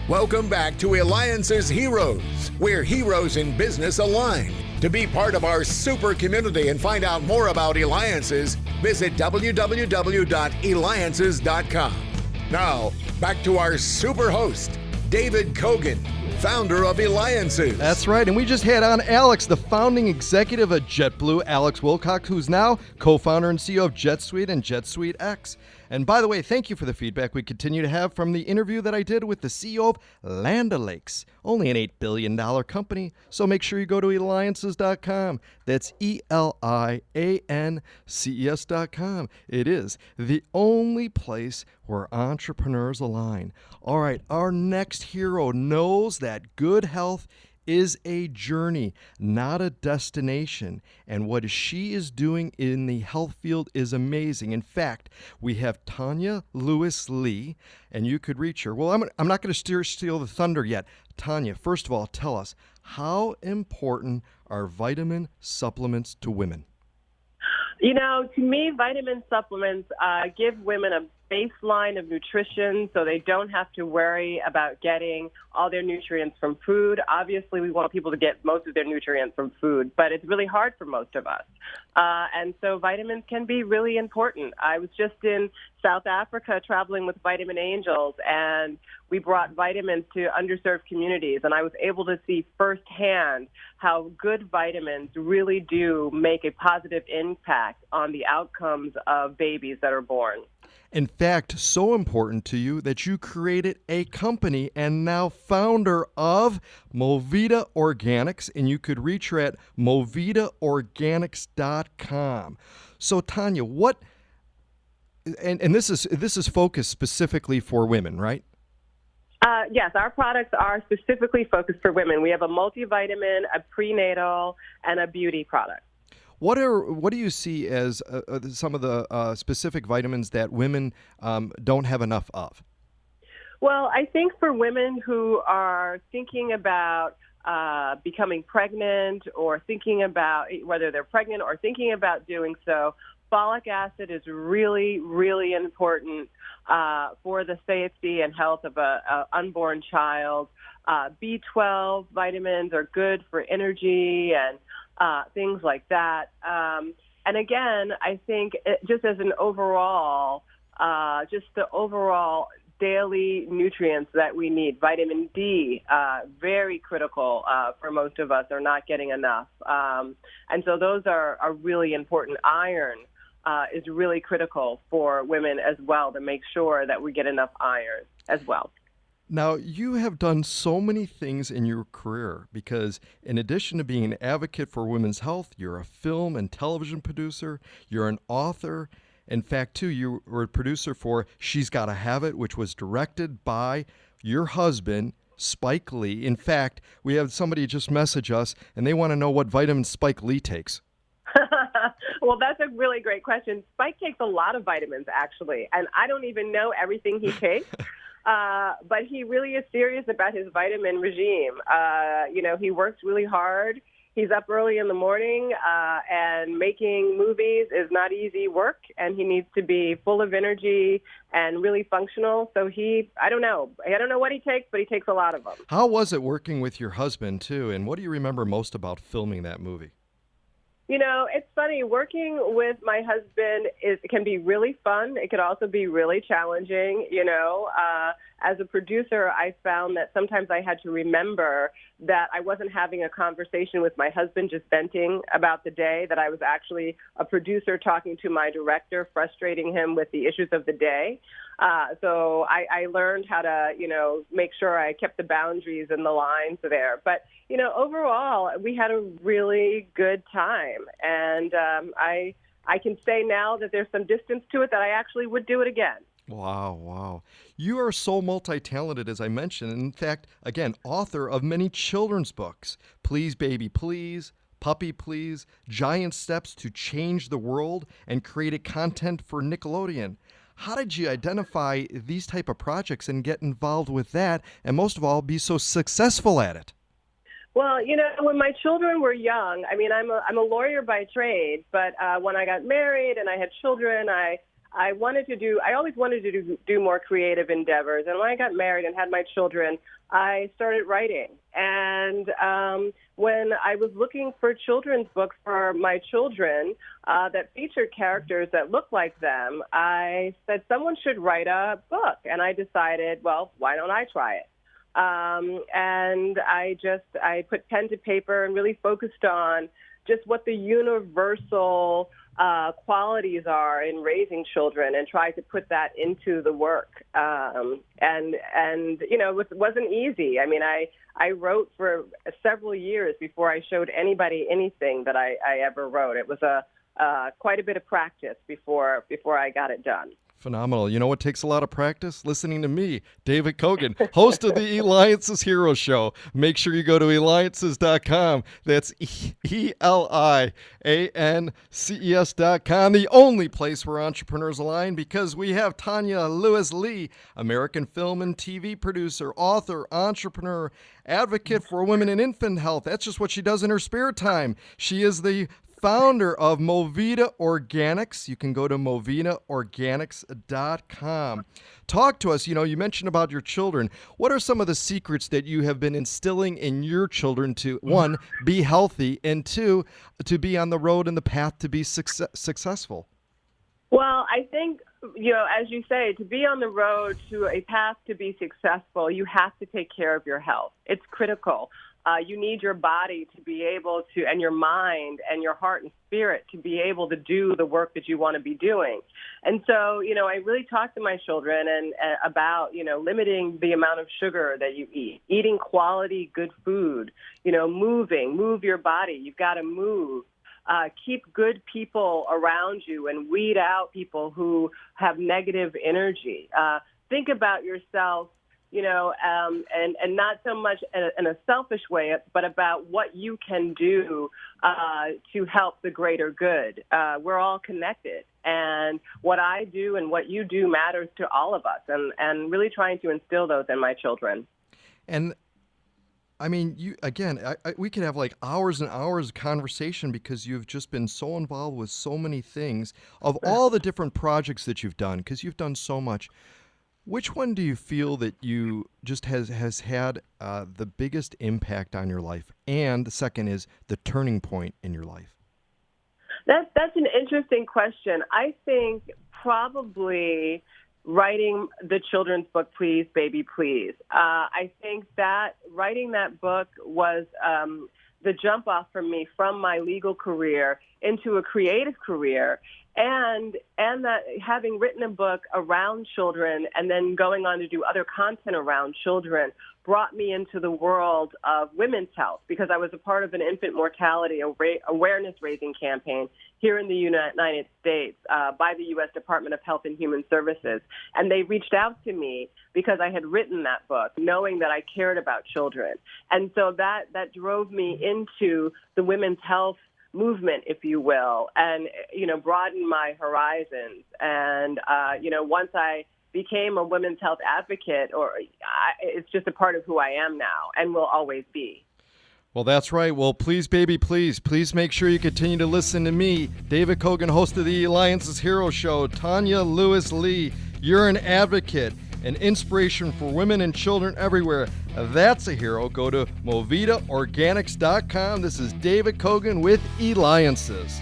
Welcome back to Eliances Heroes, where heroes in business align. To be part of our super community and find out more about Eliances, visit www.Eliances.com. Now, back to our super host, David Kogan, founder of Eliances. That's right, and we just had on Alex, the founding executive of JetBlue, Alex Wilcox, who's now co-founder and CEO of JetSuite and JetSuite X. And by the way, thank you for the feedback we continue to have from the interview that I did with the CEO of Land O'Lakes, only an $8 billion company. So make sure you go to Eliances.com. That's Eliances.com. It is the only place where entrepreneurs align. All right, our next hero knows that good health is a journey, not a destination. And what she is doing in the health field is amazing. In fact, we have Tonya Lewis-Lee, and you could reach her. Well, I'm not going to steal the thunder yet. Tonya, first of all, tell us, how important are vitamin supplements to women? You know, to me, vitamin supplements give women a baseline of nutrition so they don't have to worry about getting all their nutrients from food. Obviously, we want people to get most of their nutrients from food, but it's really hard for most of us. And so vitamins can be really important. I was just in South Africa traveling with Vitamin Angels, and we brought vitamins to underserved communities, and I was able to see firsthand how good vitamins really do make a positive impact on the outcomes of babies that are born. In fact, so important to you that you created a company and now founder of Movita Organics, and you could reach her at movitaorganics.com. So Tonya, what and this is focused specifically for women, right? Yes, our products are specifically focused for women. We have a multivitamin, a prenatal, and a beauty product. What do you see as some of the specific vitamins that women don't have enough of? Well, I think for women who are thinking about becoming pregnant or thinking about whether they're pregnant or thinking about doing so, folic acid is really, really important for the safety and health of an unborn child. B12 vitamins are good for energy and things like that. And again, I think just as an overall, just the overall daily nutrients that we need. Vitamin D, very critical for most of us, are not getting enough. And so those are really important. Iron is really critical for women as well, to make sure that we get enough iron as well. Now, you have done so many things in your career because in addition to being an advocate for women's health, you're a film and television producer, you're an author. In fact, too, you were a producer for She's Gotta Have It, which was directed by your husband, Spike Lee. In fact, we have somebody just message us, and they want to know what vitamins Spike Lee takes. Well, that's a really great question. Spike takes a lot of vitamins, actually, and I don't even know everything he takes. But he really is serious about his vitamin regime. He works really hard. He's up early in the morning, and making movies is not easy work, and he needs to be full of energy and really functional. So I don't know what he takes, but he takes a lot of them. How was it working with your husband, too, and what do you remember most about filming that movie? You know, it's funny, working with my husband can be really fun. It could also be really challenging, As a producer, I found that sometimes I had to remember that I wasn't having a conversation with my husband just venting about the day, that I was actually a producer talking to my director, frustrating him with the issues of the day. So I learned how to, make sure I kept the boundaries and the lines there. But, overall, we had a really good time. And I can say now that there's some distance to it that I actually would do it again. Wow. You are so multi-talented, as I mentioned. In fact, again, author of many children's books. Please, Baby, Please, Puppy, Please, Giant Steps to Change the World, and created content for Nickelodeon. How did you identify these type of projects and get involved with that, and most of all, be so successful at it? Well, when my children were young, I'm a lawyer by trade, but when I got married and I had children, I I always wanted to do more creative endeavors. And when I got married and had my children, I started writing. And when I was looking for children's books for my children that featured characters that looked like them, I said someone should write a book. And I decided, well, why don't I try it? And I put pen to paper and really focused on just what the universal qualities are in raising children, and try to put that into the work. And it wasn't easy. I mean, I wrote for several years before I showed anybody anything that I ever wrote. It was quite a bit of practice before I got it done. Phenomenal. You know what takes a lot of practice? Listening to me, David Kogan, host of the Eliances Hero Show. Make sure you go to Eliances.com. That's Eliances.com, the only place where entrepreneurs align, because we have Tonya Lewis-Lee, American film and TV producer, author, entrepreneur, advocate for women and infant health. That's just what she does in her spare time. She is the founder of Movita Organics. You can go to MovitaOrganics.com. Talk to us. You mentioned about your children. What are some of the secrets that you have been instilling in your children to, one, be healthy, and two, to be on the road and the path to be successful? Well, I think, as you say, to be on the road to a path to be successful, you have to take care of your health. It's critical. You need your body to be able to, and your mind and your heart and spirit to be able to do the work that you want to be doing. And so, I really talk to my children about, limiting the amount of sugar that you eat, eating quality, good food, move your body. You've got to move. Keep good people around you and weed out people who have negative energy. Think about yourself, and not so much in a selfish way, but about what you can do to help the greater good. We're all connected, and what I do and what you do matters to all of us, and really trying to instill those in my children. And I mean, we could have like hours and hours of conversation, because you've just been so involved with so many things, of all the different projects that you've done, because you've done so much. Which one do you feel that you just has had the biggest impact on your life? And the second is the turning point in your life. That's an interesting question. I think probably writing the children's book, Please, Baby, Please. I think that writing that book was the jump off for me from my legal career into a creative career. And that having written a book around children and then going on to do other content around children brought me into the world of women's health, because I was a part of an infant mortality awareness-raising campaign here in the United States by the U.S. Department of Health and Human Services. And they reached out to me because I had written that book, knowing that I cared about children. And so that drove me into the women's health movement, if you will, and, broaden my horizons. And, once I became a women's health advocate, it's just a part of who I am now and will always be. Well, that's right. Well, please, baby, please make sure you continue to listen to me, David Kogan, host of the Eliances Hero Show. Tonya Lewis-Lee, you're an advocate, an inspiration for women and children everywhere. That's a hero. Go to MovitaOrganics.com. This is David Kogan with Eliances.